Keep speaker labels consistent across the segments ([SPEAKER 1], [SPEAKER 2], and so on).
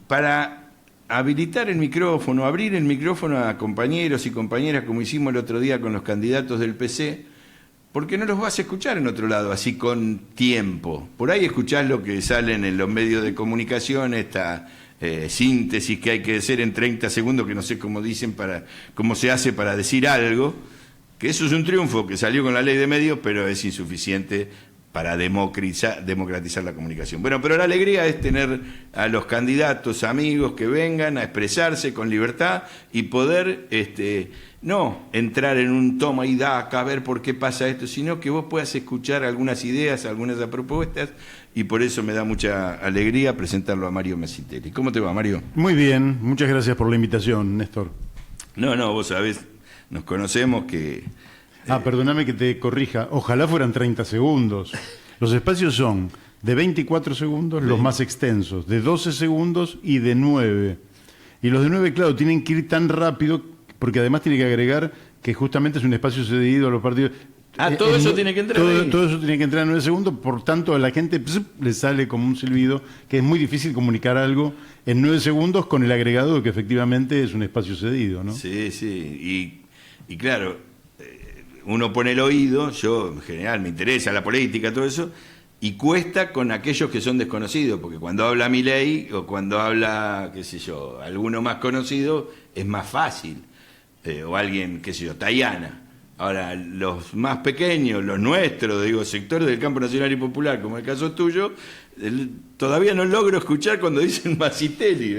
[SPEAKER 1] para habilitar el micrófono, abrir el micrófono a compañeros y compañeras, como hicimos el otro día con los candidatos del PC, porque no los vas a escuchar en otro lado, así con tiempo. Por ahí escuchás lo que salen en los medios de comunicación, esta síntesis que hay que hacer en 30 segundos, que no sé cómo dicen cómo se hace para decir algo, que eso es un triunfo que salió con la ley de medios, pero es insuficiente para democratizar la comunicación. Bueno, pero la alegría es tener a los candidatos, amigos, que vengan a expresarse con libertad y poder, no entrar en un toma y daca, a ver por qué pasa esto, sino que vos puedas escuchar algunas ideas, algunas propuestas, y por eso me da mucha alegría presentarlo a Mario Mesitelli. ¿Cómo te va, Mario?
[SPEAKER 2] Muy bien, muchas gracias por la invitación, Néstor.
[SPEAKER 1] No, vos sabés, nos conocemos que...
[SPEAKER 2] Perdóname que te corrija, ojalá fueran 30 segundos. Los espacios son de 24 segundos, los más extensos, de 12 segundos y de 9. Y los de 9, claro, tienen que ir tan rápido, porque además tiene que agregar que justamente es un espacio cedido a los partidos.
[SPEAKER 1] Todo eso tiene que entrar ahí.
[SPEAKER 2] Todo eso tiene que entrar en 9 segundos, por tanto a la gente le sale como un silbido, que es muy difícil comunicar algo en 9 segundos con el agregado de que efectivamente es un espacio cedido, ¿no?
[SPEAKER 1] Sí, y claro, uno pone el oído, yo en general me interesa la política, todo eso, y cuesta con aquellos que son desconocidos, porque cuando habla Milei o cuando habla, qué sé yo, alguno más conocido, es más fácil, o alguien, qué sé yo, Tayana. Ahora, los más pequeños, los nuestros, digo, sectores del campo nacional y popular, como el caso tuyo, todavía no logro escuchar cuando dicen Mesitelli.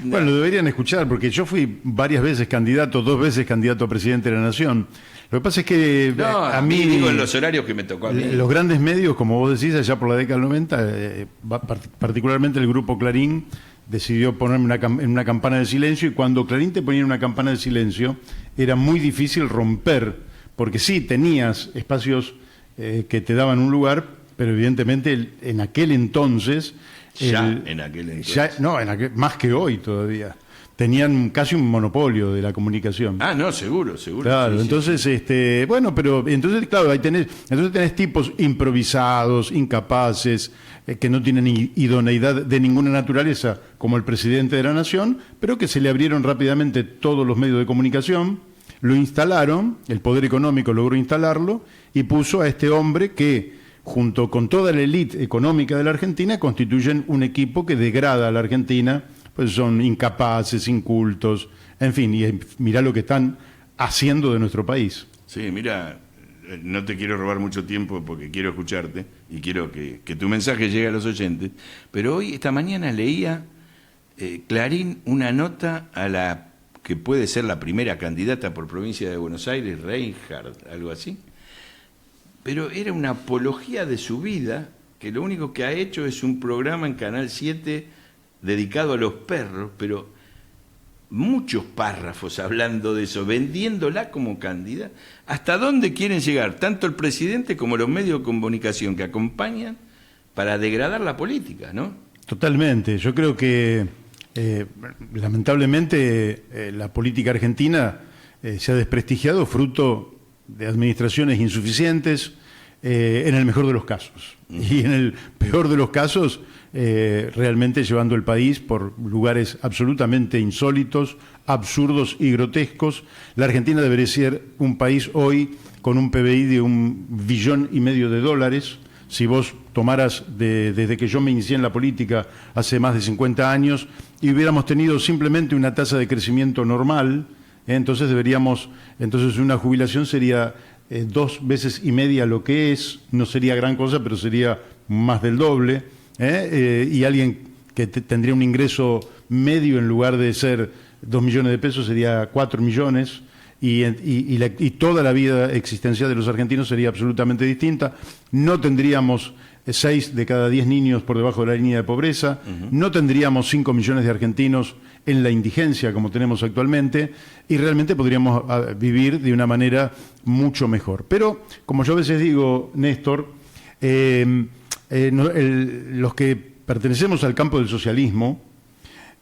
[SPEAKER 2] Bueno, lo deberían escuchar, porque yo fui varias veces candidato, 2 veces candidato a presidente de la Nación. Lo que pasa es que
[SPEAKER 1] a mí digo en los horarios que me tocó a mí.
[SPEAKER 2] Los grandes medios, como vos decís, allá por la década del 90, particularmente el grupo Clarín, decidió ponerme en una campana de silencio, y cuando Clarín te ponía en una campana de silencio, era muy difícil romper, porque sí, tenías espacios que te daban un lugar, pero evidentemente en aquel entonces... más que hoy todavía. Tenían casi un monopolio de la comunicación.
[SPEAKER 1] No, seguro.
[SPEAKER 2] Claro,
[SPEAKER 1] sí,
[SPEAKER 2] entonces,
[SPEAKER 1] sí.
[SPEAKER 2] Bueno, pero entonces, claro, tenés tipos improvisados, incapaces, que no tienen idoneidad de ninguna naturaleza, como el presidente de la Nación, pero que se le abrieron rápidamente todos los medios de comunicación, lo instalaron, el poder económico logró instalarlo, y puso a este hombre que, junto con toda la élite económica de la Argentina, constituyen un equipo que degrada a la Argentina, pues son incapaces, incultos, en fin, y mirá lo que están haciendo de nuestro país.
[SPEAKER 1] Sí, mira, no te quiero robar mucho tiempo porque quiero escucharte y quiero que tu mensaje llegue a los oyentes, pero esta mañana leía Clarín una nota a la que puede ser la primera candidata por provincia de Buenos Aires, Reinhardt, algo así, pero era una apología de su vida, que lo único que ha hecho es un programa en Canal 7 dedicado a los perros, pero muchos párrafos hablando de eso, vendiéndola como candidata. ¿Hasta dónde quieren llegar tanto el presidente como los medios de comunicación que acompañan para degradar la política, no?
[SPEAKER 2] Totalmente. Yo creo que lamentablemente la política argentina se ha desprestigiado fruto de administraciones insuficientes, en el mejor de los casos. Y en el peor de los casos, realmente llevando el país por lugares absolutamente insólitos, absurdos y grotescos. La Argentina debería ser un país hoy con un PBI de $1,5 billones. Si vos tomaras desde que yo me inicié en la política hace más de 50 años y hubiéramos tenido simplemente una tasa de crecimiento normal, entonces una jubilación sería 2,5 veces lo que es, no sería gran cosa, pero sería más del doble, y alguien que tendría un ingreso medio, en lugar de ser 2 millones de pesos, sería 4 millones, y toda la vida existencial de los argentinos sería absolutamente distinta. No tendríamos 6 de cada 10 niños por debajo de la línea de pobreza, no tendríamos 5 millones de argentinos en la indigencia como tenemos actualmente, y realmente podríamos vivir de una manera mucho mejor. Pero, como yo a veces digo, Néstor, los que pertenecemos al campo del socialismo,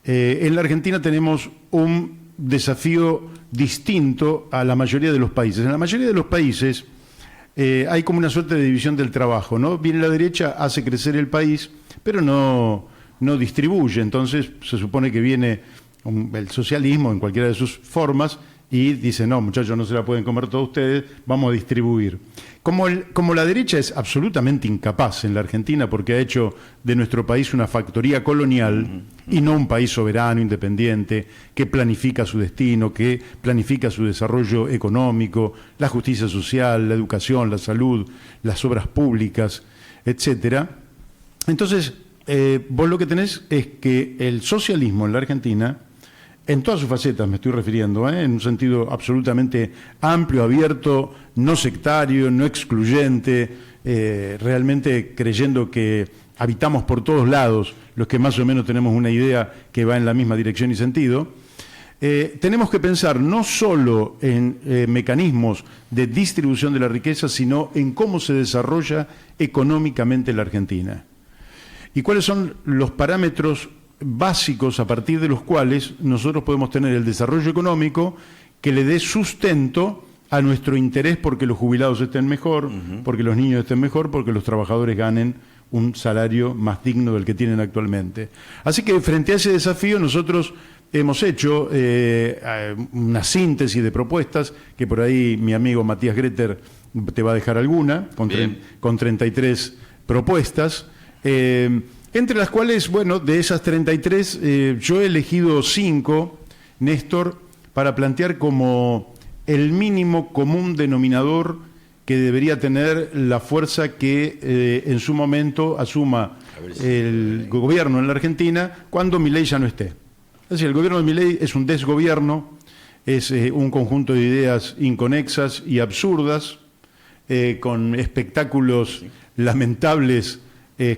[SPEAKER 2] en la Argentina tenemos un desafío distinto a la mayoría de los países. En la mayoría de los países hay como una suerte de división del trabajo, ¿no? Viene la derecha, hace crecer el país, pero no no distribuye. Entonces se supone que viene el socialismo en cualquiera de sus formas y dice, no, muchachos, no se la pueden comer todos ustedes, vamos a distribuir. Como la derecha es absolutamente incapaz en la Argentina porque ha hecho de nuestro país una factoría colonial y no un país soberano, independiente, que planifica su destino, que planifica su desarrollo económico, la justicia social, la educación, la salud, las obras públicas, etcétera. Entonces, vos lo que tenés es que el socialismo en la Argentina, en todas sus facetas me estoy refiriendo, en un sentido absolutamente amplio, abierto, no sectario, no excluyente, realmente creyendo que habitamos por todos lados, los que más o menos tenemos una idea que va en la misma dirección y sentido, tenemos que pensar no solo en mecanismos de distribución de la riqueza, sino en cómo se desarrolla económicamente la Argentina. ¿Y cuáles son los parámetros básicos a partir de los cuales nosotros podemos tener el desarrollo económico que le dé sustento a nuestro interés porque los jubilados estén mejor, porque los niños estén mejor, porque los trabajadores ganen un salario más digno del que tienen actualmente? Así que frente a ese desafío nosotros hemos hecho una síntesis de propuestas que por ahí mi amigo Matías Greter te va a dejar alguna, con 33 propuestas. Entre las cuales, bueno, de esas 33, yo he elegido 5, Néstor, para plantear como el mínimo común denominador que debería tener la fuerza que en su momento asuma el gobierno en la Argentina cuando Milei ya no esté. Es decir, el gobierno de Milei es un desgobierno, es un conjunto de ideas inconexas y absurdas, con espectáculos lamentables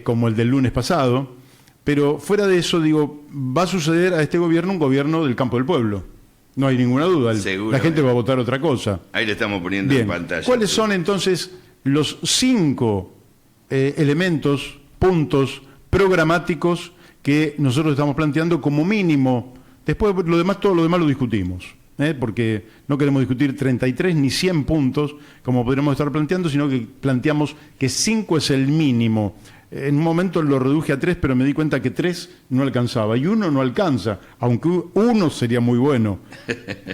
[SPEAKER 2] como el del lunes pasado, pero fuera de eso, digo, va a suceder a este gobierno un gobierno del campo del pueblo. No hay ninguna duda, la gente va a votar otra cosa.
[SPEAKER 1] Ahí le estamos poniendo en pantalla.
[SPEAKER 2] ¿Cuáles son entonces los 5 elementos, puntos programáticos que nosotros estamos planteando como mínimo? Después lo demás, todo lo demás lo discutimos, porque no queremos discutir 33 ni 100 puntos como podríamos estar planteando, sino que planteamos que 5 es el mínimo. En un momento lo reduje a 3, pero me di cuenta que 3 no alcanzaba. Y 1 no alcanza, aunque 1 sería muy bueno.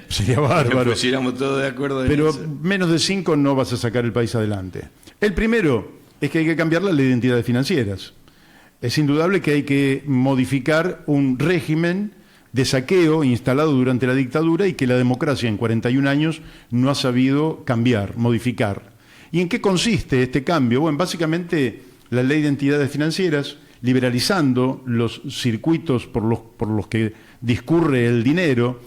[SPEAKER 2] Sería bárbaro.
[SPEAKER 1] Que pusiéramos todos de acuerdo en
[SPEAKER 2] pero
[SPEAKER 1] eso.
[SPEAKER 2] Menos de 5 no vas a sacar el país adelante. El primero es que hay que cambiar las identidades financieras. Es indudable que hay que modificar un régimen de saqueo instalado durante la dictadura y que la democracia en 41 años no ha sabido cambiar, modificar. ¿Y en qué consiste este cambio? Bueno, básicamente la ley de entidades financieras, liberalizando los circuitos por los que discurre el dinero,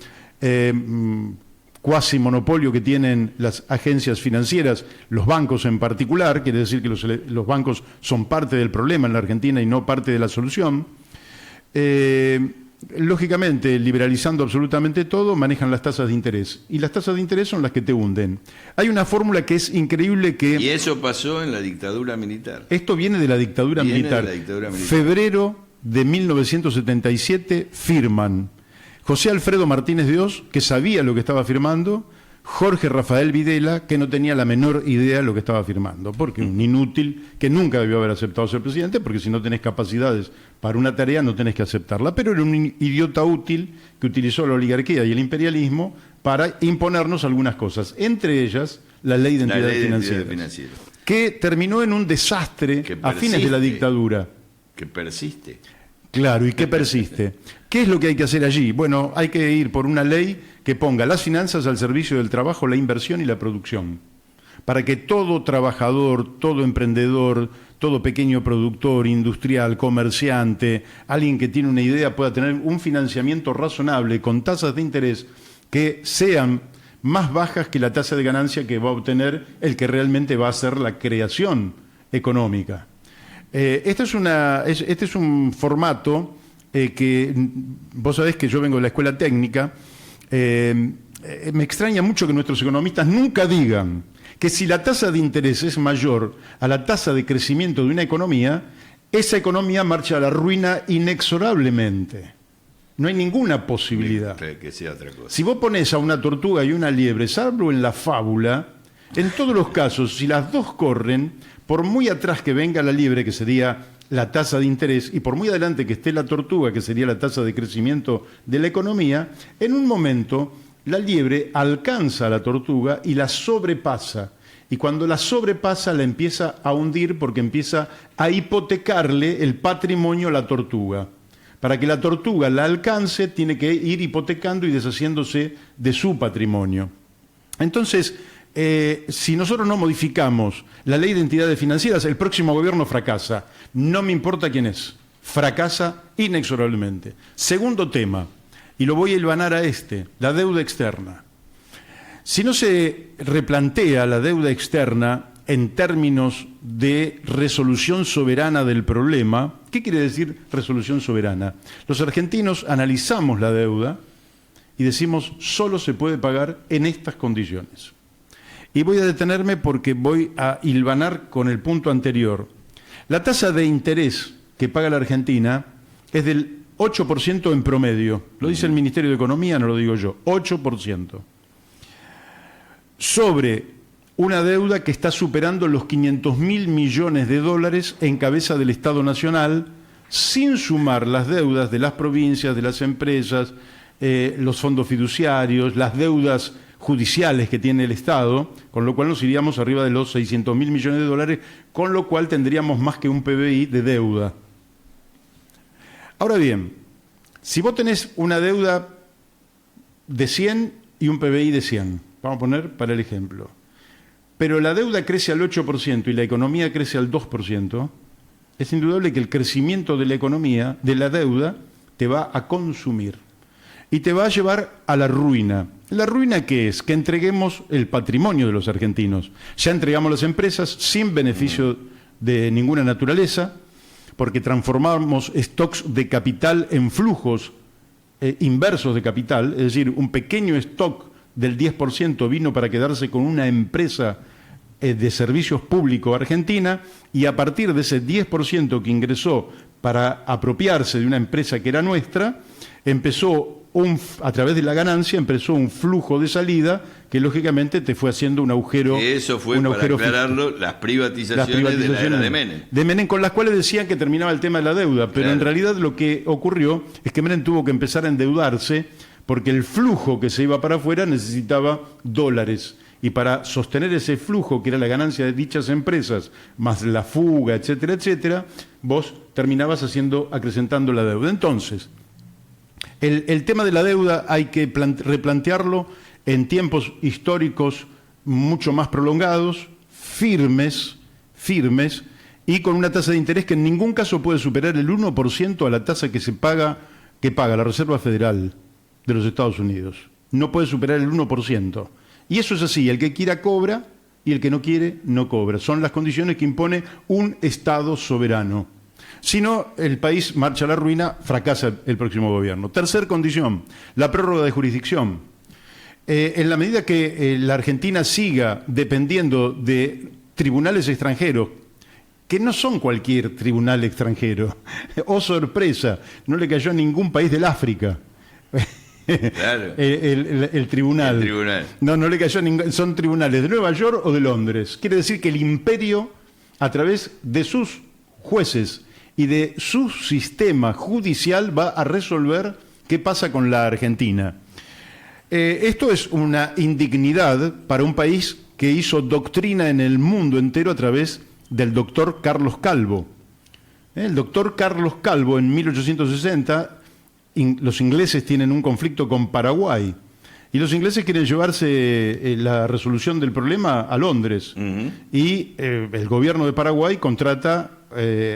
[SPEAKER 2] cuasi monopolio que tienen las agencias financieras, los bancos en particular, quiere decir que los bancos son parte del problema en la Argentina y no parte de la solución. Lógicamente, liberalizando absolutamente todo, manejan las tasas de interés. Y las tasas de interés son las que te hunden. Hay una fórmula que es increíble que...
[SPEAKER 1] Y eso pasó en la dictadura militar.
[SPEAKER 2] Esto viene de la dictadura militar. Febrero de 1977 firman José Alfredo Martínez de Oz, que sabía lo que estaba firmando, Jorge Rafael Videla, que no tenía la menor idea de lo que estaba firmando, porque un inútil que nunca debió haber aceptado ser presidente, porque si no tenés capacidades para una tarea no tenés que aceptarla, pero era un idiota útil que utilizó la oligarquía y el imperialismo para imponernos algunas cosas, entre ellas la ley de entidades financieras, que terminó en un desastre a fines de la dictadura.
[SPEAKER 1] Que persiste.
[SPEAKER 2] Claro, y que persiste. ¿Qué es lo que hay que hacer allí? Bueno, hay que ir por una ley que ponga las finanzas al servicio del trabajo, la inversión y la producción, para que todo trabajador, todo emprendedor, todo pequeño productor, industrial, comerciante, alguien que tiene una idea pueda tener un financiamiento razonable con tasas de interés que sean más bajas que la tasa de ganancia que va a obtener el que realmente va a hacer la creación económica. Este es un formato que vos sabés que yo vengo de la escuela técnica. Me extraña mucho que nuestros economistas nunca digan que si la tasa de interés es mayor a la tasa de crecimiento de una economía, esa economía marcha a la ruina inexorablemente. No hay ninguna posibilidad.
[SPEAKER 1] Que sea otra cosa.
[SPEAKER 2] Si vos pones a una tortuga y una liebre, salvo en la fábula, en todos los casos, si las dos corren, por muy atrás que venga la liebre, que sería la tasa de interés, y por muy adelante que esté la tortuga, que sería la tasa de crecimiento de la economía, en un momento la liebre alcanza a la tortuga y la sobrepasa. Y cuando la sobrepasa la empieza a hundir porque empieza a hipotecarle el patrimonio a la tortuga. Para que la tortuga la alcance, tiene que ir hipotecando y deshaciéndose de su patrimonio. Entonces, si nosotros no modificamos la ley de entidades financieras, el próximo gobierno fracasa. No me importa quién es. Fracasa inexorablemente. Segundo tema, y lo voy a hilvanar a la deuda externa. Si no se replantea la deuda externa en términos de resolución soberana del problema, ¿qué quiere decir resolución soberana? Los argentinos analizamos la deuda y decimos solo se puede pagar en estas condiciones. Y voy a detenerme porque voy a hilvanar con el punto anterior. La tasa de interés que paga la Argentina es del 8% en promedio. Lo dice el Ministerio de Economía, no lo digo yo. 8%. Sobre una deuda que está superando los 500.000 millones de dólares en cabeza del Estado Nacional, sin sumar las deudas de las provincias, de las empresas, los fondos fiduciarios, las deudas judiciales que tiene el Estado, con lo cual nos iríamos arriba de los 600.000 millones de dólares, con lo cual tendríamos más que un PBI de deuda. Ahora bien, si vos tenés una deuda de 100 y un PBI de 100, vamos a poner para el ejemplo, pero la deuda crece al 8% y la economía crece al 2%, es indudable que el crecimiento de la economía, de la deuda, te va a consumir y te va a llevar a la ruina. ¿La ruina qué es? Que entreguemos el patrimonio de los argentinos. Ya entregamos las empresas sin beneficio de ninguna naturaleza, porque transformamos stocks de capital en flujos inversos de capital, es decir, un pequeño stock del 10% vino para quedarse con una empresa de servicios públicos argentina, y a partir de ese 10% que ingresó para apropiarse de una empresa que era nuestra, a través de la ganancia empezó un flujo de salida que lógicamente te fue haciendo un agujero.
[SPEAKER 1] Eso fue, para aclararlo, las privatizaciones de la era de Menem.
[SPEAKER 2] De Menem, con las cuales decían que terminaba el tema de la deuda, pero claro, en realidad lo que ocurrió es que Menem tuvo que empezar a endeudarse porque el flujo que se iba para afuera necesitaba dólares. Y para sostener ese flujo, que era la ganancia de dichas empresas, más la fuga, etcétera, etcétera, vos terminabas acrecentando la deuda. Entonces, el tema de la deuda hay que replantearlo en tiempos históricos mucho más prolongados, firmes, y con una tasa de interés que en ningún caso puede superar el 1% a la tasa que paga la Reserva Federal de los Estados Unidos. No puede superar el 1%. Y eso es así, el que quiera cobra y el que no quiere no cobra. Son las condiciones que impone un Estado soberano. Si no, el país marcha a la ruina, fracasa el próximo gobierno. Tercer condición, la prórroga de jurisdicción. En la medida que la Argentina siga dependiendo de tribunales extranjeros, que no son cualquier tribunal extranjero, oh sorpresa, no le cayó a ningún país del África.
[SPEAKER 1] Claro.
[SPEAKER 2] El tribunal.
[SPEAKER 1] El tribunal.
[SPEAKER 2] No le cayó a ningún. Son tribunales de Nueva York o de Londres. Quiere decir que el imperio, a través de sus jueces y de su sistema judicial, va a resolver qué pasa con la Argentina. Esto es una indignidad para un país que hizo doctrina en el mundo entero a través del doctor Carlos Calvo. El doctor Carlos Calvo, en 1860, los ingleses tienen un conflicto con Paraguay y los ingleses quieren llevarse la resolución del problema a Londres. Y el gobierno de Paraguay contrata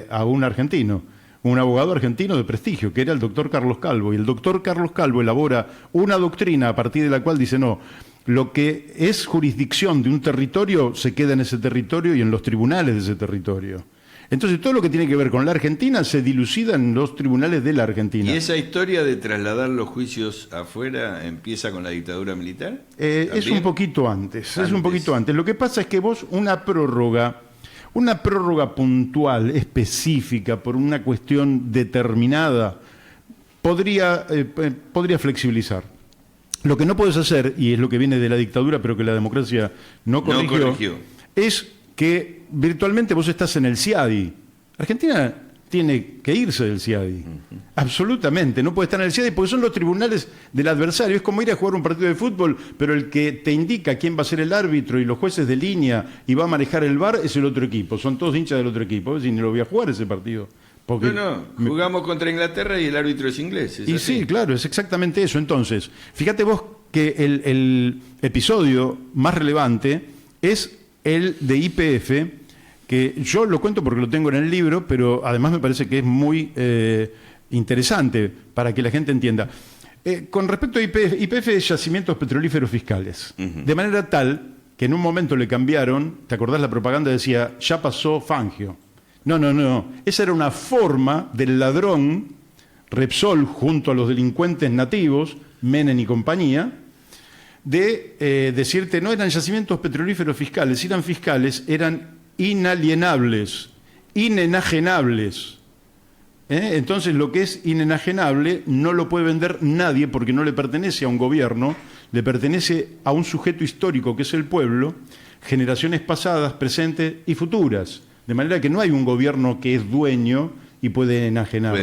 [SPEAKER 2] a un argentino, un abogado argentino de prestigio, que era el doctor Carlos Calvo, y el doctor Carlos Calvo elabora una doctrina a partir de la cual dice: no, lo que es jurisdicción de un territorio se queda en ese territorio y en los tribunales de ese territorio. Entonces todo lo que tiene que ver con la Argentina se dilucida en los tribunales de la Argentina.
[SPEAKER 1] ¿Y esa historia de trasladar los juicios afuera empieza con la dictadura militar?
[SPEAKER 2] Es un poquito antes, es un poquito antes. Lo que pasa es que vos una prórroga puntual, específica, por una cuestión determinada, podría flexibilizar. Lo que no puedes hacer, y es lo que viene de la dictadura, pero que la democracia no corrigió, es que virtualmente vos estás en el CIADI. Argentina tiene que irse del CIADI. Absolutamente, no puede estar en el CIADI porque son los tribunales del adversario. Es como ir a jugar un partido de fútbol, pero el que te indica quién va a ser el árbitro y los jueces de línea y va a manejar el VAR es el otro equipo. Son todos hinchas del otro equipo. Si ni lo voy a jugar ese partido. Porque
[SPEAKER 1] jugamos contra Inglaterra y el árbitro es inglés.
[SPEAKER 2] Y
[SPEAKER 1] así.
[SPEAKER 2] sí, claro, es exactamente eso. Entonces, fíjate vos que el episodio más relevante es el de YPF, que yo lo cuento porque lo tengo en el libro, pero además me parece que es muy interesante para que la gente entienda. Con respecto a YPF es Yacimientos Petrolíferos Fiscales, de manera tal que en un momento le cambiaron, ¿te acordás la propaganda? Decía, ya pasó Fangio. No. Esa era una forma del ladrón Repsol junto a los delincuentes nativos, Menem y compañía, de decirte, no eran yacimientos petrolíferos fiscales, eran fiscales, eran inalienables, inenajenables. Entonces lo que es inenajenable no lo puede vender nadie porque no le pertenece a un gobierno, le pertenece a un sujeto histórico que es el pueblo, generaciones pasadas, presentes y futuras. De manera que no hay un gobierno que es dueño y puede enajenarlo.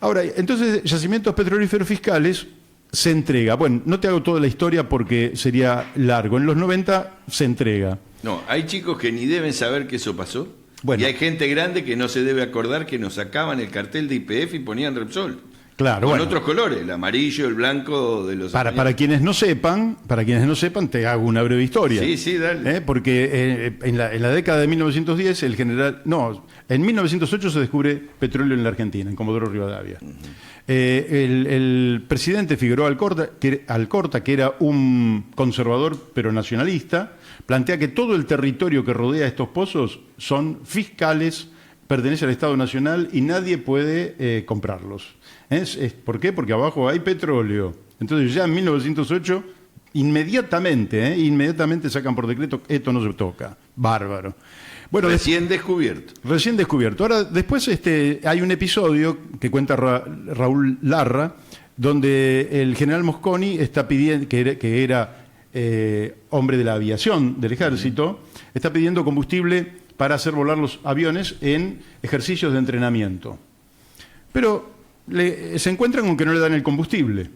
[SPEAKER 2] Ahora, entonces, Yacimientos Petrolíferos Fiscales se entrega. Bueno, no te hago toda la historia porque sería largo. En los 90 se entrega.
[SPEAKER 1] No, hay chicos que ni deben saber que eso pasó.
[SPEAKER 2] Bueno.
[SPEAKER 1] Y hay gente grande que no se debe acordar que nos sacaban el cartel de YPF y ponían Repsol.
[SPEAKER 2] Claro,
[SPEAKER 1] con otros colores, el amarillo, el blanco de los...
[SPEAKER 2] Para quienes no sepan, te hago una breve historia.
[SPEAKER 1] Sí, dale.
[SPEAKER 2] Porque en la década de 1910 en 1908 se descubre petróleo en la Argentina, en Comodoro Rivadavia. El presidente Figueroa Alcorta, que era un conservador pero nacionalista, plantea que todo el territorio que rodea estos pozos son fiscales, pertenece al Estado Nacional y nadie puede comprarlos. ¿Por qué? Porque abajo hay petróleo. Entonces ya en 1908 inmediatamente sacan por decreto, esto no se toca. Bárbaro. Bueno,
[SPEAKER 1] recién descubierto. Ahora, después
[SPEAKER 2] hay un episodio que cuenta Raúl Larra, donde el general Mosconi está pidiendo, que era hombre de la aviación del ejército, está pidiendo combustible para hacer volar los aviones en ejercicios de entrenamiento. Pero se encuentran con que no le dan el combustible.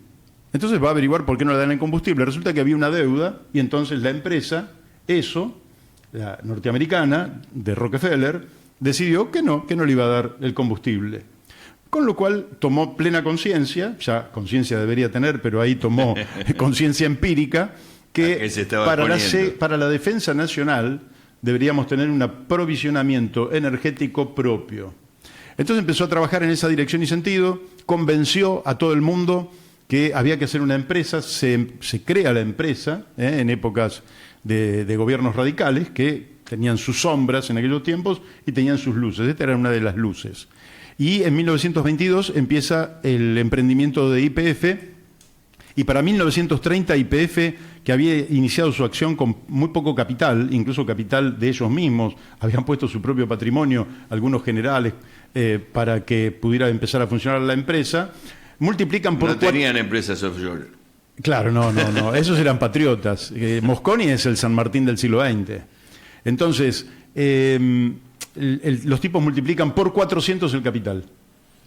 [SPEAKER 2] Entonces va a averiguar por qué no le dan el combustible. Resulta que había una deuda y entonces la empresa, la norteamericana de Rockefeller, decidió que no le iba a dar el combustible. Con lo cual tomó plena conciencia, ya conciencia debería tener, pero ahí tomó conciencia empírica, que para la defensa nacional deberíamos tener un aprovisionamiento energético propio. Entonces empezó a trabajar en esa dirección y sentido, convenció a todo el mundo que había que hacer una empresa, se crea la empresa en épocas de gobiernos radicales que tenían sus sombras en aquellos tiempos y tenían sus luces. Esta era una de las luces. Y en 1922 empieza el emprendimiento de YPF, y para 1930 YPF, que había iniciado su acción con muy poco capital, incluso capital de ellos mismos, habían puesto su propio patrimonio, algunos generales, para que pudiera empezar a funcionar la empresa, multiplican por...
[SPEAKER 1] No tenían empresas offshore.
[SPEAKER 2] Claro, no, esos eran patriotas. Mosconi es el San Martín del siglo XX. Entonces, los tipos multiplican por 400 el capital.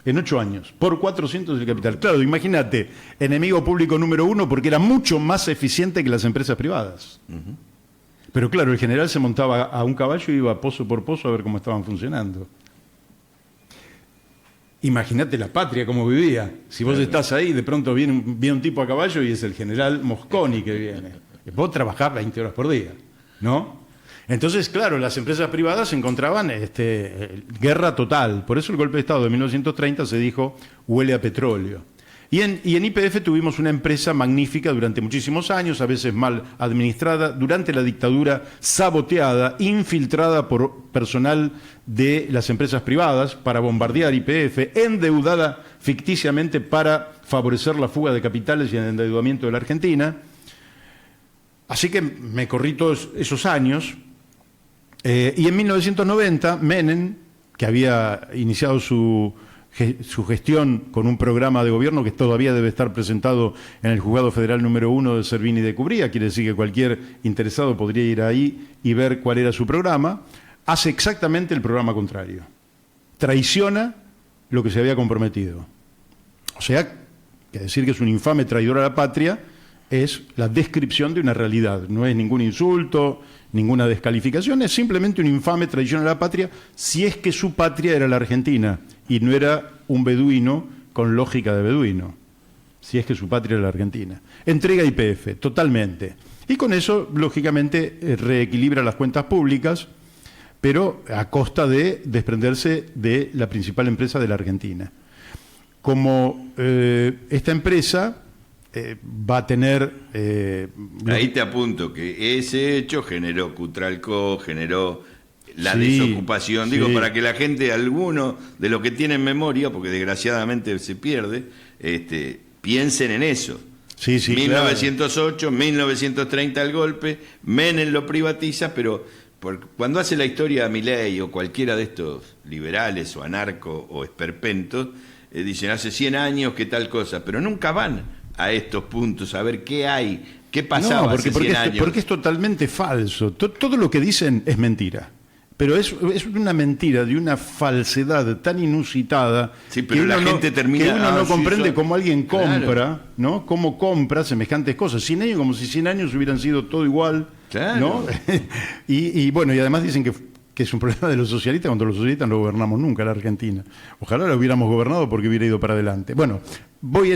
[SPEAKER 2] En 8 años, por 400 el capital. Claro, imagínate, enemigo público número 1 porque era mucho más eficiente que las empresas privadas. Pero claro, el general se montaba a un caballo y iba pozo por pozo a ver cómo estaban funcionando. Imagínate la patria, cómo vivía. Si vos estás ahí, de pronto viene un tipo a caballo y es el general Mosconi que viene. Vos trabajás 20 horas por día, ¿no? Entonces, claro, las empresas privadas se encontraban guerra total. Por eso el golpe de Estado de 1930 se dijo, huele a petróleo. Y en YPF tuvimos una empresa magnífica durante muchísimos años, a veces mal administrada, durante la dictadura saboteada, infiltrada por personal de las empresas privadas para bombardear YPF, endeudada ficticiamente para favorecer la fuga de capitales y el endeudamiento de la Argentina. Así que me corrí todos esos años. Y en 1990, Menem, que había iniciado su gestión con un programa de gobierno que todavía debe estar presentado en el Juzgado Federal número 1 de Servini de Cubría, quiere decir que cualquier interesado podría ir ahí y ver cuál era su programa, hace exactamente el programa contrario. traiciona lo que se había comprometido. O sea, que decir que es un infame traidor a la patria es la descripción de una realidad, no es ningún insulto, ninguna descalificación, es simplemente un infame traición a la patria si es que su patria era la Argentina y no era un beduino con lógica de beduino, si es que su patria era la Argentina. Entrega YPF, totalmente. Y con eso, lógicamente, reequilibra las cuentas públicas, pero a costa de desprenderse de la principal empresa de la Argentina. Como esta empresa va a tener...
[SPEAKER 1] Ahí te apunto que ese hecho generó Cutralcó, generó la
[SPEAKER 2] Sí,
[SPEAKER 1] desocupación.
[SPEAKER 2] sí.
[SPEAKER 1] Digo, para que la gente, alguno de lo que tiene en memoria, porque desgraciadamente se pierde, piensen en eso.
[SPEAKER 2] Sí, sí,
[SPEAKER 1] 1908, claro. 1930 el golpe, Menem lo privatiza, pero cuando hace la historia Milei o cualquiera de estos liberales o anarco o esperpentos, dicen hace 100 años que tal cosa, pero nunca van a estos puntos a ver qué hay, qué pasaba hace 100 años.
[SPEAKER 2] Porque es totalmente falso. Todo lo que dicen es mentira. Pero es una mentira de una falsedad tan inusitada,
[SPEAKER 1] sí, pero la gente termina,
[SPEAKER 2] que uno no comprende cómo alguien compra,
[SPEAKER 1] claro,
[SPEAKER 2] ¿no? Cómo compra semejantes cosas. 100 años, como si 100 años hubieran sido todo igual,
[SPEAKER 1] claro,
[SPEAKER 2] ¿no? y bueno, y además dicen que es un problema de los socialistas, cuando los socialistas no gobernamos nunca la Argentina. Ojalá la hubiéramos gobernado porque hubiera ido para adelante. Bueno, voy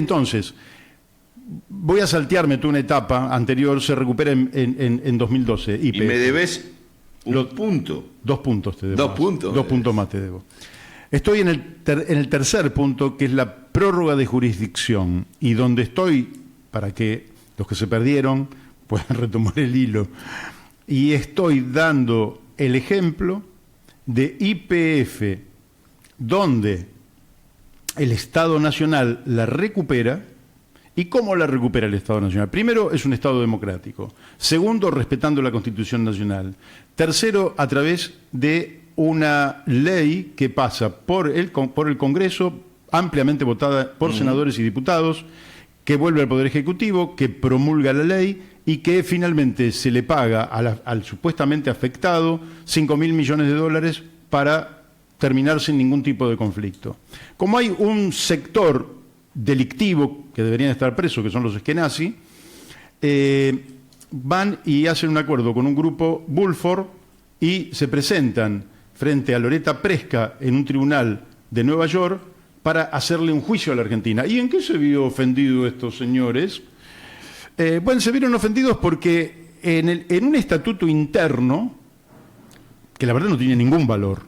[SPEAKER 2] a saltearme toda una etapa anterior, se recupera en 2012.
[SPEAKER 1] Y me debes un punto.
[SPEAKER 2] 2 puntos te debo.
[SPEAKER 1] 2 puntos.
[SPEAKER 2] 2 puntos más te debo. Estoy en el tercer punto, que es la prórroga de jurisdicción, y donde estoy, para que los que se perdieron puedan retomar el hilo, y estoy dando el ejemplo de YPF, donde el Estado Nacional la recupera. ¿Y cómo la recupera el Estado Nacional? Primero, es un Estado democrático. Segundo, respetando la Constitución Nacional. Tercero, a través de una ley que pasa por el Congreso, ampliamente votada por senadores y diputados, que vuelve al Poder Ejecutivo, que promulga la ley y que finalmente se le paga al supuestamente afectado 5.000 millones de dólares para terminar sin ningún tipo de conflicto. Como hay un sector delictivo que deberían estar presos, que son los eskenazi, van y hacen un acuerdo con un grupo Bulford y se presentan frente a Loretta Preska en un tribunal de Nueva York para hacerle un juicio a la Argentina. ¿Y en qué se vio ofendido estos señores? Bueno, se vieron ofendidos porque en un estatuto interno, que la verdad no tiene ningún valor,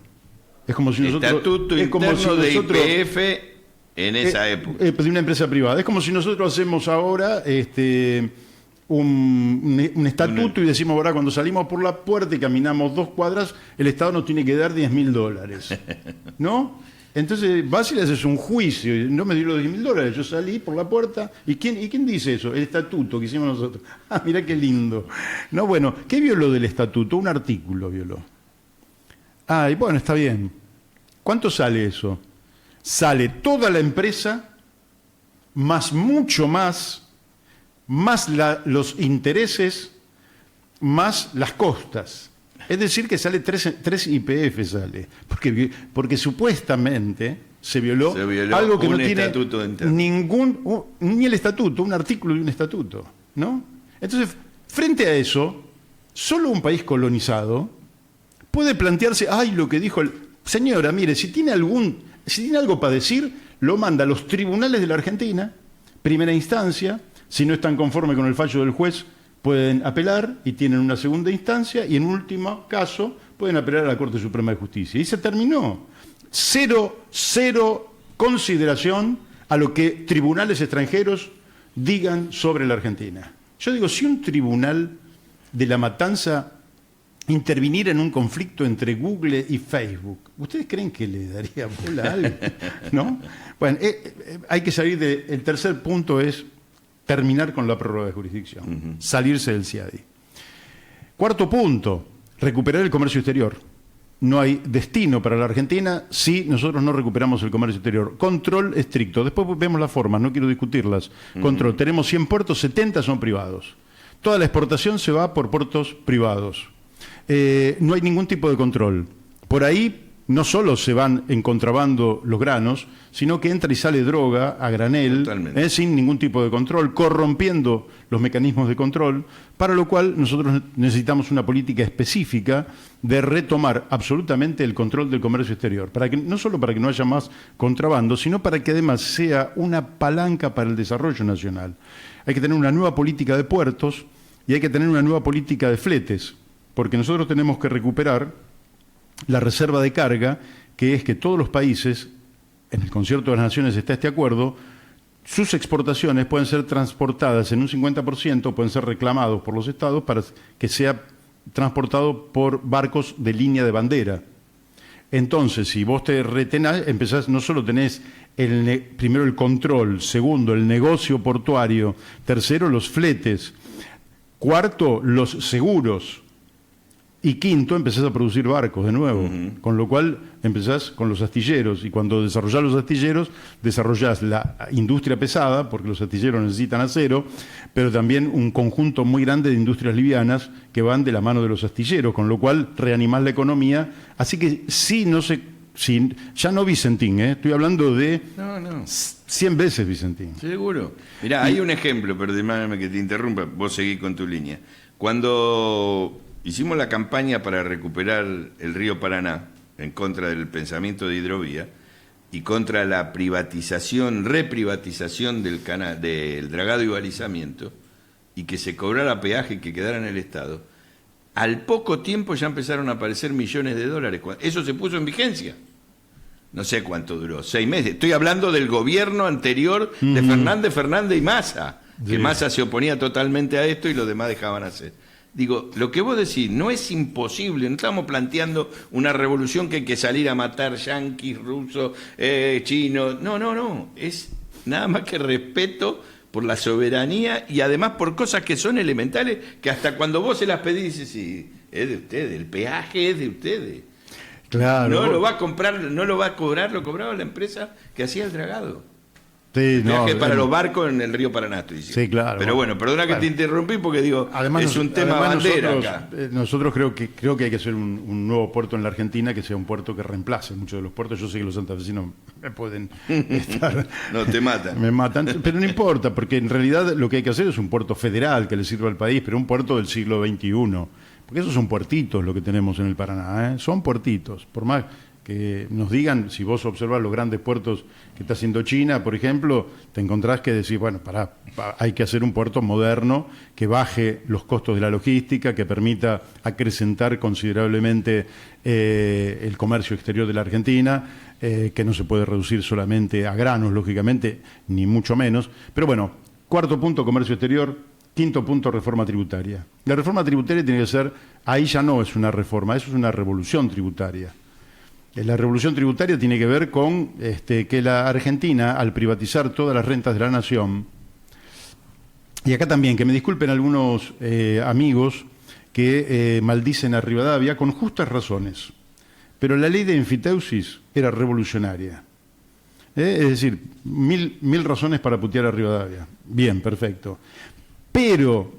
[SPEAKER 2] es como si nosotros...
[SPEAKER 1] Estatuto interno de YPF en esa época.
[SPEAKER 2] De una empresa privada. Es como si nosotros hacemos ahora un estatuto y decimos, ahora cuando salimos por la puerta y caminamos 2 cuadras, el Estado nos tiene que dar $10.000. ¿No? Entonces vas y le haces un juicio, y no me dio los $10.000, yo salí por la puerta, ¿y quién dice eso? El estatuto que hicimos nosotros. Ah, mirá qué lindo. No, bueno, ¿qué violó del estatuto? Un artículo violó. Ah, y bueno, está bien. ¿Cuánto sale eso? Sale toda la empresa, más mucho más los intereses, más las costas. Es decir, que sale 3 YPF, sale. Porque supuestamente se violó algo que no tiene ni el estatuto, un artículo de un estatuto, ¿no? Entonces, frente a eso, solo un país colonizado puede plantearse, ay, lo que dijo señora, mire, si tiene algo para decir, lo manda a los tribunales de la Argentina, primera instancia. Si no están conformes con el fallo del juez, pueden apelar y tienen una segunda instancia, y en último caso pueden apelar a la Corte Suprema de Justicia. Y se terminó. Cero consideración a lo que tribunales extranjeros digan sobre la Argentina. Yo digo, si un tribunal de La Matanza interviniera en un conflicto entre Google y Facebook, ¿ustedes creen que le daría bola a algo? ¿No? Bueno, hay que salir el tercer punto es terminar con la prórroga de jurisdicción, salirse del CIADI. Cuarto punto, recuperar el comercio exterior. No hay destino para la Argentina si nosotros no recuperamos el comercio exterior. Control estricto. Después vemos las formas, no quiero discutirlas. Control. Tenemos 100 puertos, 70 son privados. Toda la exportación se va por puertos privados. No hay ningún tipo de control. Por ahí no solo se van en contrabando los granos, sino que entra y sale droga a granel, sin ningún tipo de control, corrompiendo los mecanismos de control, para lo cual nosotros necesitamos una política específica de retomar absolutamente el control del comercio exterior, no solo para que no haya más contrabando, sino para que además sea una palanca para el desarrollo nacional. Hay que tener una nueva política de puertos y hay que tener una nueva política de fletes, porque nosotros tenemos que recuperar la reserva de carga, que es que todos los países, en el Concierto de las Naciones está este acuerdo, sus exportaciones pueden ser transportadas en un 50%, pueden ser reclamados por los estados para que sea transportado por barcos de línea de bandera. Entonces, si vos te retenás, empezás, no solo tenés primero el control, segundo, el negocio portuario, tercero, los fletes, cuarto, los seguros, y quinto, empezás a producir barcos de nuevo, con lo cual empezás con los astilleros, y cuando desarrollás los astilleros, desarrollás la industria pesada, porque los astilleros necesitan acero, pero también un conjunto muy grande de industrias livianas que van de la mano de los astilleros, con lo cual reanimás la economía. Así que ya no Vicentín, estoy hablando de 100 veces Vicentín.
[SPEAKER 1] Seguro. Mirá, hay un ejemplo, perdóname que te interrumpa, vos seguís con tu línea. Cuando hicimos la campaña para recuperar el río Paraná en contra del pensamiento de hidrovía y contra la reprivatización del dragado y balizamiento, y que se cobrara peaje y que quedara en el Estado, al poco tiempo ya empezaron a aparecer millones de dólares. Eso se puso en vigencia. No sé cuánto duró, 6 meses. Estoy hablando del gobierno anterior de Fernández y Massa, que Massa se oponía totalmente a esto y los demás dejaban hacer. Digo, lo que vos decís no es imposible, no estamos planteando una revolución que hay que salir a matar yanquis, rusos, chinos, no, es nada más que respeto por la soberanía y además por cosas que son elementales, que hasta cuando vos se las pedís, dices, sí, es de ustedes, el peaje es de ustedes.
[SPEAKER 2] Claro.
[SPEAKER 1] No lo va a comprar, no lo va a cobrar, lo cobraba la empresa que hacía el dragado.
[SPEAKER 2] Sí,
[SPEAKER 1] viaje para los barcos en el río Paraná, estoy diciendo.
[SPEAKER 2] Sí, claro.
[SPEAKER 1] Pero bueno, perdona que te interrumpí porque digo, además, es un tema bandera acá.
[SPEAKER 2] Nosotros creo que hay que hacer un nuevo puerto en la Argentina que sea un puerto que reemplace muchos de los puertos. Yo sé que los santafesinos me pueden estar...
[SPEAKER 1] No, te matan.
[SPEAKER 2] Me matan, pero no importa, porque en realidad lo que hay que hacer es un puerto federal que le sirva al país, pero un puerto del siglo XXI. Porque esos son puertitos lo que tenemos en el Paraná, son puertitos. Por más que nos digan, si vos observás los grandes puertos que está haciendo China, por ejemplo, te encontrás que decís, bueno, hay que hacer un puerto moderno que baje los costos de la logística, que permita acrecentar considerablemente el comercio exterior de la Argentina, que no se puede reducir solamente a granos, lógicamente, ni mucho menos. Pero bueno, cuarto punto, comercio exterior. Quinto punto, reforma tributaria. La reforma tributaria tiene que ser, ahí ya no es una reforma, eso es una revolución tributaria. La revolución tributaria tiene que ver con que la Argentina, al privatizar todas las rentas de la nación, y acá también, que me disculpen algunos amigos que maldicen a Rivadavia con justas razones, pero la ley de enfiteusis era revolucionaria. Es decir, mil razones para putear a Rivadavia. Bien, perfecto. Pero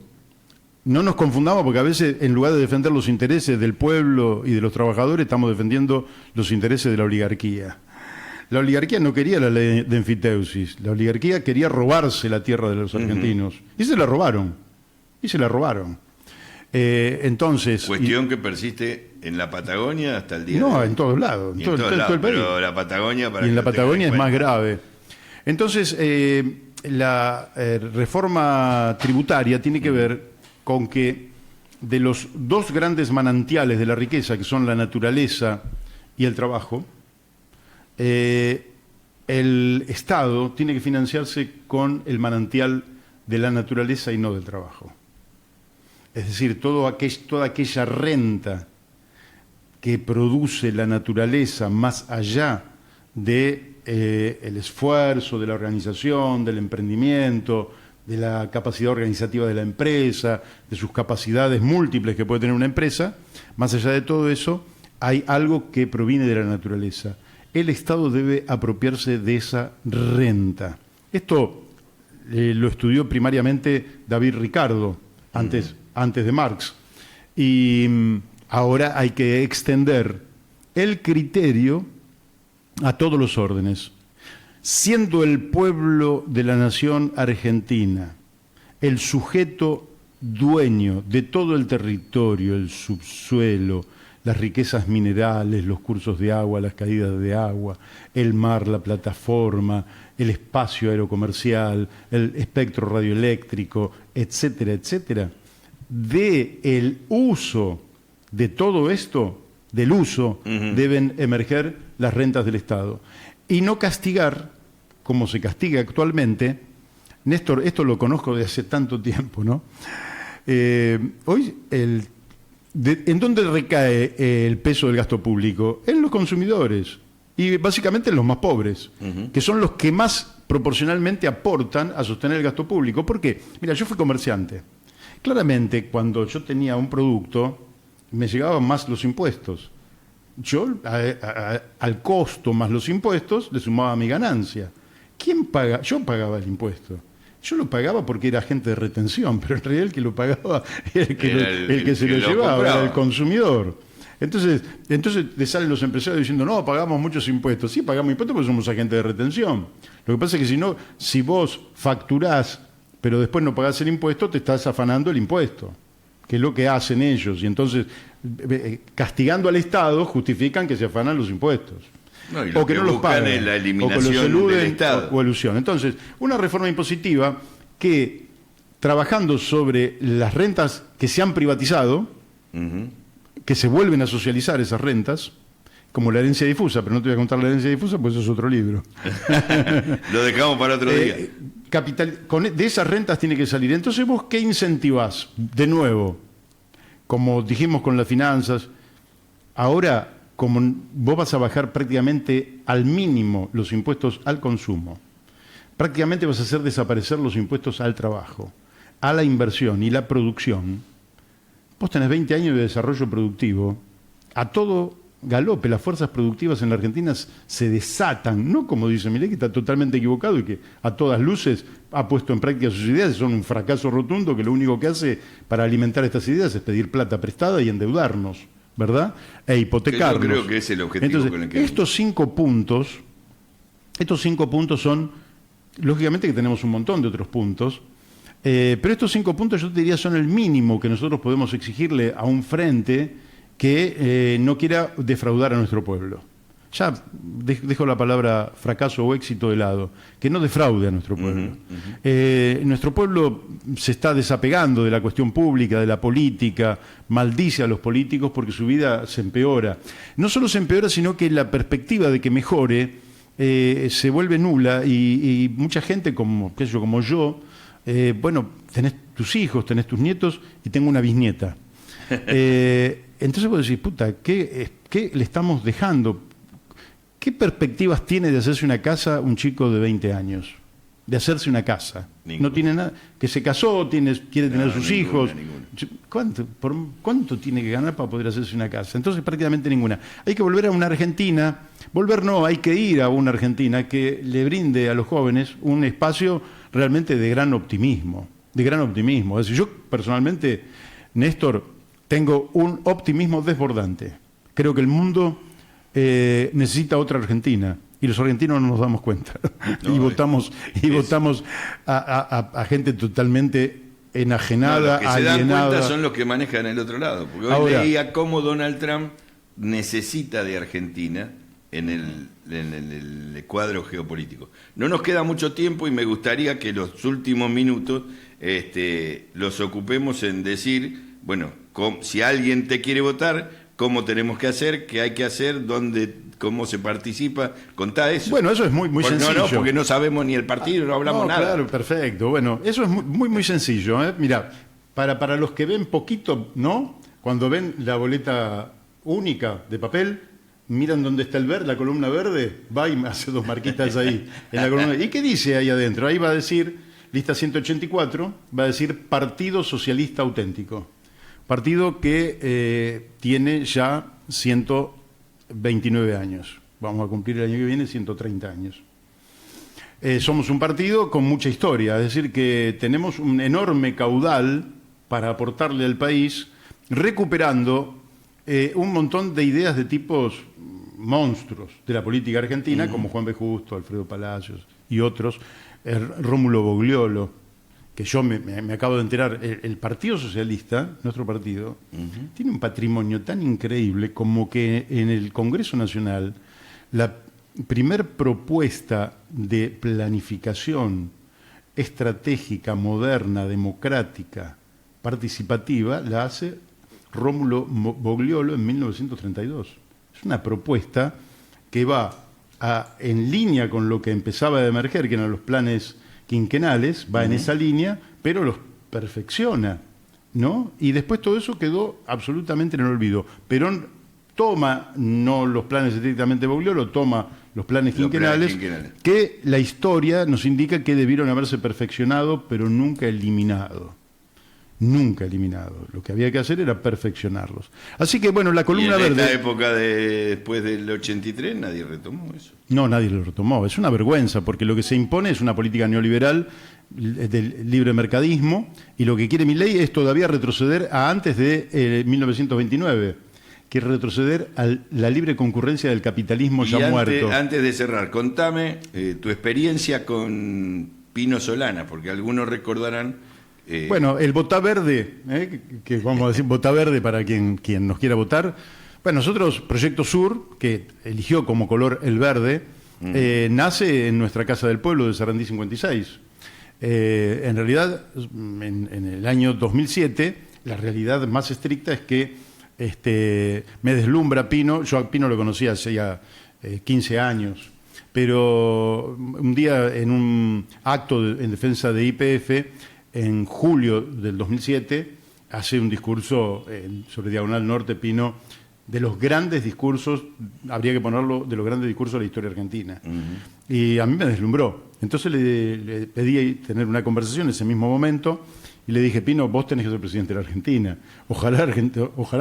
[SPEAKER 2] no nos confundamos, porque a veces en lugar de defender los intereses del pueblo y de los trabajadores, estamos defendiendo los intereses de la oligarquía. La oligarquía no quería la ley de enfiteusis, la oligarquía quería robarse la tierra de los argentinos. Y se la robaron. Entonces...
[SPEAKER 1] Cuestión que persiste en la Patagonia hasta el día de hoy.
[SPEAKER 2] No, en todos lados. En todo el país.
[SPEAKER 1] Pero la Patagonia...
[SPEAKER 2] Y en la Patagonia es más grave. Entonces, la reforma tributaria tiene que ver con que de los dos grandes manantiales de la riqueza, que son la naturaleza y el trabajo, el Estado tiene que financiarse con el manantial de la naturaleza y no del trabajo. Es decir, toda aquella renta que produce la naturaleza más allá de el esfuerzo, de la organización, del emprendimiento, de la capacidad organizativa de la empresa, de sus capacidades múltiples que puede tener una empresa, más allá de todo eso, hay algo que proviene de la naturaleza. El Estado debe apropiarse de esa renta. Esto lo estudió primariamente David Ricardo, antes de Marx. Y ahora hay que extender el criterio a todos los órdenes. Siendo el pueblo de la nación argentina el sujeto dueño de todo el territorio, el subsuelo, las riquezas minerales, los cursos de agua, las caídas de agua, el mar, la plataforma, el espacio aerocomercial, el espectro radioeléctrico, etcétera, etcétera, de el uso de todo esto, del uso, deben emerger las rentas del Estado. Y no castigar, como se castiga actualmente. Néstor, esto lo conozco de hace tanto tiempo, ¿no? Hoy, ¿en dónde recae el peso del gasto público? En los consumidores y básicamente en los más pobres, que son los que más proporcionalmente aportan a sostener el gasto público. ¿Por qué? Mira, yo fui comerciante. Claramente, cuando yo tenía un producto, me llegaban más los impuestos. Yo, al costo más los impuestos, le sumaba mi ganancia. ¿Quién paga? Yo pagaba el impuesto. Yo lo pagaba porque era agente de retención, pero en realidad el que lo pagaba era el que se lo llevaba, era el consumidor. Entonces le salen los empresarios diciendo, no, pagamos muchos impuestos. Sí, pagamos impuestos porque somos agentes de retención. Lo que pasa es que si vos facturás, pero después no pagás el impuesto, te estás afanando el impuesto, que es lo que hacen ellos. Y entonces, castigando al Estado, justifican que se afanan los impuestos.
[SPEAKER 1] No, y
[SPEAKER 2] o que no los pagan,
[SPEAKER 1] es la eliminación
[SPEAKER 2] o que los eluden,
[SPEAKER 1] del Estado.
[SPEAKER 2] o elusión. Entonces, una reforma impositiva que, trabajando sobre las rentas que se han privatizado, que se vuelven a socializar esas rentas, como la herencia difusa, pero no te voy a contar la herencia difusa, pues eso es otro libro.
[SPEAKER 1] Lo dejamos para otro día.
[SPEAKER 2] De esas rentas tiene que salir. Entonces, ¿vos qué incentivás? De nuevo, como dijimos con las finanzas, ahora, como vos vas a bajar prácticamente al mínimo los impuestos al consumo, prácticamente vas a hacer desaparecer los impuestos al trabajo, a la inversión y la producción. Vos tenés 20 años de desarrollo productivo, a todo galope, las fuerzas productivas en la Argentina se desatan, no como dice Milei, que está totalmente equivocado y que a todas luces ha puesto en práctica sus ideas, son un fracaso rotundo que lo único que hace para alimentar estas ideas es pedir plata prestada y endeudarnos, ¿verdad? E hipotecarnos.
[SPEAKER 1] Yo creo que es el objetivo.
[SPEAKER 2] Entonces,
[SPEAKER 1] con el que...
[SPEAKER 2] estos cinco puntos son, lógicamente que tenemos un montón de otros puntos, pero estos 5 puntos yo te diría son el mínimo que nosotros podemos exigirle a un frente que no quiera defraudar a nuestro pueblo. Ya dejo la palabra fracaso o éxito de lado, que no defraude a nuestro pueblo. Nuestro pueblo se está desapegando de la cuestión pública, de la política, maldice a los políticos porque su vida se empeora. No solo se empeora, sino que la perspectiva de que mejore se vuelve nula y mucha gente como yo, bueno, tenés tus hijos, tenés tus nietos y tengo una bisnieta. Entonces vos decís, puta, ¿qué le estamos dejando? ¿Qué perspectivas tiene de hacerse una casa un chico de 20 años? De hacerse una casa.
[SPEAKER 1] Ninguna.
[SPEAKER 2] No tiene nada. Que se casó, quiere tener sus hijos. ¿Cuánto tiene que ganar para poder hacerse una casa? Entonces prácticamente ninguna. Hay que volver a una Argentina, hay que ir a una Argentina que le brinde a los jóvenes un espacio realmente de gran optimismo. Es decir, yo personalmente, Néstor, tengo un optimismo desbordante. Creo que el mundo necesita otra Argentina y los argentinos no nos damos cuenta.
[SPEAKER 1] No,
[SPEAKER 2] y votamos a gente totalmente enajenada,
[SPEAKER 1] los que se dan
[SPEAKER 2] alienada.
[SPEAKER 1] cuenta son los que manejan el otro lado. Porque hoy
[SPEAKER 2] Ahora,
[SPEAKER 1] leía cómo Donald Trump necesita de Argentina en el cuadro geopolítico. No nos queda mucho tiempo y me gustaría que los últimos minutos los ocupemos en decir, bueno, si alguien te quiere votar, cómo tenemos que hacer, qué hay que hacer, cómo se participa, contá eso.
[SPEAKER 2] Bueno, eso es muy sencillo.
[SPEAKER 1] No, porque no sabemos ni el partido, no hablamos nada.
[SPEAKER 2] Claro, perfecto. Bueno, eso es muy sencillo. Mira, para los que ven poquito, ¿no? Cuando ven la boleta única de papel, miran dónde está la columna verde, va y hace 2 marquitas ahí en la columna. ¿Y qué dice ahí adentro? Ahí va a decir, lista 184, va a decir Partido Socialista Auténtico. Partido que tiene ya 129 años. Vamos a cumplir el año que viene 130 años. Somos un partido con mucha historia, es decir, que tenemos un enorme caudal para aportarle al país, recuperando un montón de ideas de tipos monstruos de la política argentina, como Juan B. Justo, Alfredo Palacios y otros, Rómulo Bogliolo, que yo me acabo de enterar, el Partido Socialista, nuestro partido, tiene un patrimonio tan increíble como que en el Congreso Nacional la primer propuesta de planificación estratégica, moderna, democrática, participativa, la hace Rómulo Bogliolo en 1932. Es una propuesta que va en línea con lo que empezaba a emerger, que eran los planes quinquenales, va en esa línea, pero los perfecciona, ¿no? Y después todo eso quedó absolutamente en el olvido. Perón toma no los planes estrictamente de Bogliolo, toma los planes quinquenales, que la historia nos indica que debieron haberse perfeccionado, pero nunca eliminado. Nunca eliminado. Lo que había que hacer era perfeccionarlos. Así que, bueno, la columna verde...
[SPEAKER 1] en esta época después del 83 nadie retomó eso.
[SPEAKER 2] No, nadie lo retomó. Es una vergüenza, porque lo que se impone es una política neoliberal del libre mercadismo, y lo que quiere Milei es todavía retroceder a antes de 1929. Quiere retroceder a la libre concurrencia del capitalismo muerto.
[SPEAKER 1] Antes de cerrar, contame tu experiencia con Pino Solana, porque algunos recordarán...
[SPEAKER 2] Bueno, el Votá Verde, que vamos a decir Votá Verde para quien nos quiera votar. Bueno, nosotros, Proyecto Sur, que eligió como color el verde, nace en nuestra Casa del Pueblo de Sarandí 56. En realidad, en el año 2007, la realidad más estricta es que me deslumbra Pino. Yo a Pino lo conocía hace ya 15 años, pero un día en un acto en defensa de YPF, en julio del 2007, hace un discurso sobre Diagonal Norte, Pino, de los grandes discursos, habría que ponerlo, de los grandes discursos de la historia argentina. Y a mí me deslumbró. Entonces le pedí tener una conversación en ese mismo momento, y le dije: Pino, vos tenés que ser presidente de la Argentina. Ojalá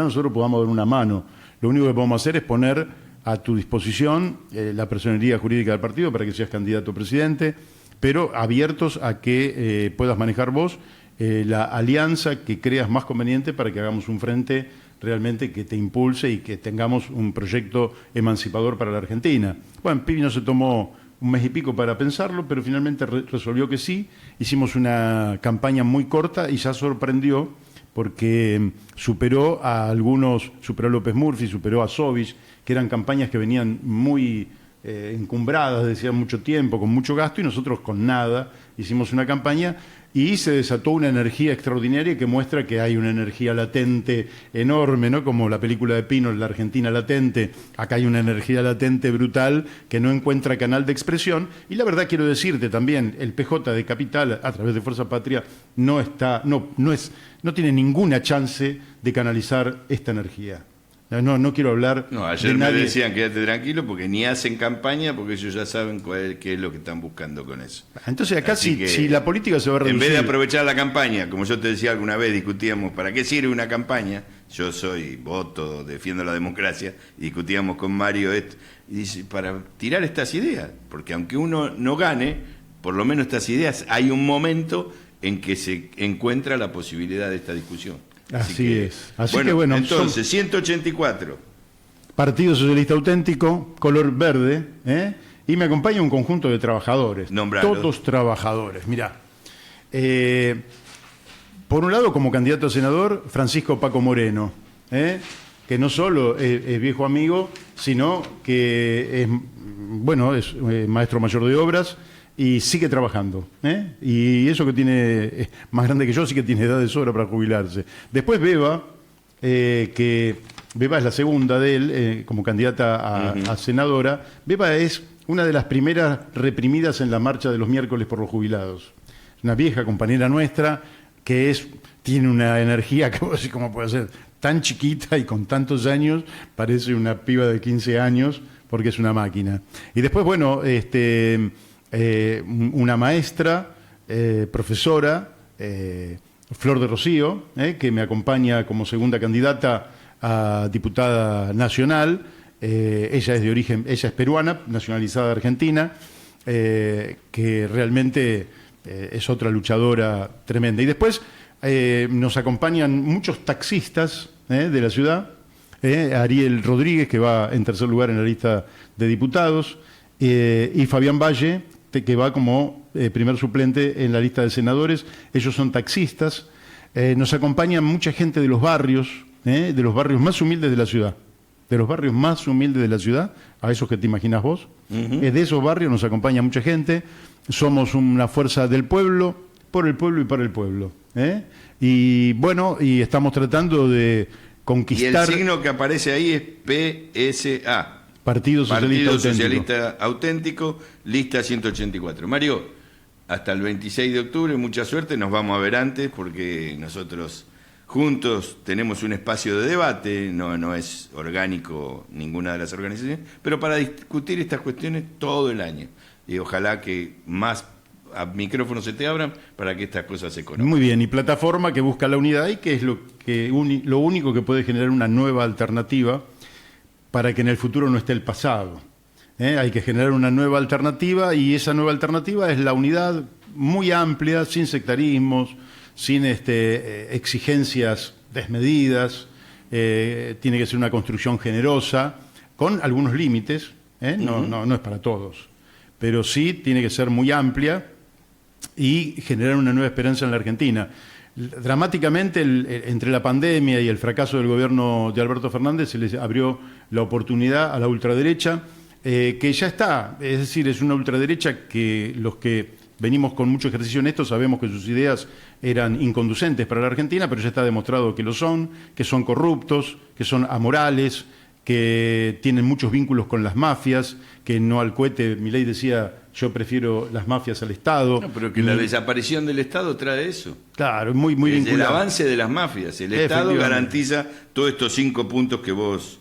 [SPEAKER 2] nosotros podamos dar una mano. Lo único que podemos hacer es poner a tu disposición la personería jurídica del partido para que seas candidato a presidente, pero abiertos a que puedas manejar vos la alianza que creas más conveniente para que hagamos un frente realmente que te impulse y que tengamos un proyecto emancipador para la Argentina. Bueno, Pino se tomó un mes y pico para pensarlo, pero finalmente resolvió que sí. Hicimos una campaña muy corta y ya sorprendió, porque superó a López Murphy, superó a Sovich, que eran campañas que venían muy encumbradas desde hacía mucho tiempo, con mucho gasto, y nosotros con nada hicimos una campaña, y se desató una energía extraordinaria que muestra que hay una energía latente enorme, ¿no? Como la película de Pino, La Argentina latente. Acá hay una energía latente brutal que no encuentra canal de expresión, y la verdad quiero decirte también, el PJ de Capital, a través de Fuerza Patria, no tiene ninguna chance de canalizar esta energía. No quiero hablar.
[SPEAKER 1] No, ayer
[SPEAKER 2] de
[SPEAKER 1] me
[SPEAKER 2] nadie.
[SPEAKER 1] decían quédate tranquilo porque ni hacen campaña, porque ellos ya saben qué es lo que están buscando con eso.
[SPEAKER 2] Entonces acá
[SPEAKER 1] Así que,
[SPEAKER 2] si la política se va a reducir...
[SPEAKER 1] En vez de aprovechar la campaña, como yo te decía alguna vez, discutíamos para qué sirve una campaña. Yo voto, defiendo la democracia, y discutíamos con Mario esto, y dice, para tirar estas ideas, porque aunque uno no gane, por lo menos estas ideas, hay un momento en que se encuentra la posibilidad de esta discusión.
[SPEAKER 2] Así es. Así
[SPEAKER 1] bueno,
[SPEAKER 2] que bueno,
[SPEAKER 1] entonces, 184.
[SPEAKER 2] Partido Socialista Auténtico, color verde, y me acompaña un conjunto de trabajadores.
[SPEAKER 1] Nombralo.
[SPEAKER 2] Todos trabajadores. Mirá, por un lado, como candidato a senador, Francisco Paco Moreno, que no solo es viejo amigo, sino que es maestro mayor de obras y sigue trabajando. Y eso que tiene, más grande que yo, sí que tiene edad de sobra para jubilarse. Después Beba, que Beba es la segunda de él como candidata a senadora. Beba es una de las primeras reprimidas en la marcha de los miércoles por los jubilados. Es una vieja compañera nuestra que tiene una energía que, ¿cómo puede ser? Tan chiquita y con tantos años, parece una piba de 15 años, porque es una máquina. Y después, bueno, una maestra, profesora, Flor de Rocío, que me acompaña como segunda candidata a diputada nacional. Ella es peruana, nacionalizada argentina, que realmente es otra luchadora tremenda. Y después nos acompañan muchos taxistas de la ciudad, Ariel Rodríguez, que va en tercer lugar en la lista de diputados, y Fabián Valle, que va como primer suplente en la lista de senadores. Ellos son taxistas. Nos acompaña mucha gente de los barrios más humildes de la ciudad. De los barrios más humildes de la ciudad, a esos que te imaginas vos. De esos barrios nos acompaña mucha gente. Somos una fuerza del pueblo, por el pueblo y para el pueblo. Y bueno, y estamos tratando de conquistar...
[SPEAKER 1] Y el signo que aparece ahí es PSA.
[SPEAKER 2] Partido Socialista
[SPEAKER 1] Socialista Auténtico, lista 184. Mario, hasta el 26 de octubre, mucha suerte, nos vamos a ver antes porque nosotros juntos tenemos un espacio de debate, no es orgánico ninguna de las organizaciones, pero para discutir estas cuestiones todo el año. Y ojalá que más micrófonos se te abran para que estas cosas se conozcan.
[SPEAKER 2] Muy bien, y plataforma que busca la unidad y que es lo único que puede generar una nueva alternativa para que en el futuro no esté el pasado. Hay que generar una nueva alternativa y esa nueva alternativa es la unidad muy amplia, sin sectarismos, sin exigencias desmedidas, tiene que ser una construcción generosa, con algunos límites, no es para todos, pero sí tiene que ser muy amplia y generar una nueva esperanza en la Argentina. Dramáticamente, entre la pandemia y el fracaso del gobierno de Alberto Fernández, se les abrió la oportunidad a la ultraderecha, que ya está, es decir, es una ultraderecha que los que venimos con mucho ejercicio en esto sabemos que sus ideas eran inconducentes para la Argentina, pero ya está demostrado que lo son, que son corruptos, que son amorales, que tienen muchos vínculos con las mafias, que no al cohete. Milei decía, yo prefiero las mafias al Estado.
[SPEAKER 1] No, pero que la desaparición del Estado trae eso.
[SPEAKER 2] Claro, muy vinculado.
[SPEAKER 1] El avance de las mafias. El Estado garantiza todos estos 5 puntos que vos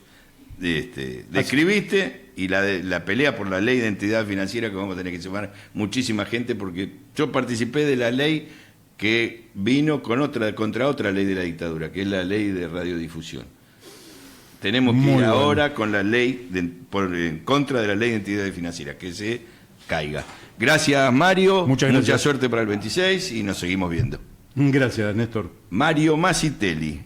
[SPEAKER 1] describiste, y la pelea por la ley de identidad financiera, que vamos a tener que sumar muchísima gente, porque yo participé de la ley que vino contra otra ley de la dictadura, que es la ley de radiodifusión. Tenemos que ir ahora con la ley en contra de la ley de identidad financiera, que se caiga. Gracias, Mario.
[SPEAKER 2] Muchas gracias.
[SPEAKER 1] Mucha suerte para el 26 y nos seguimos viendo.
[SPEAKER 2] Gracias, Néstor.
[SPEAKER 1] Mario Masitelli.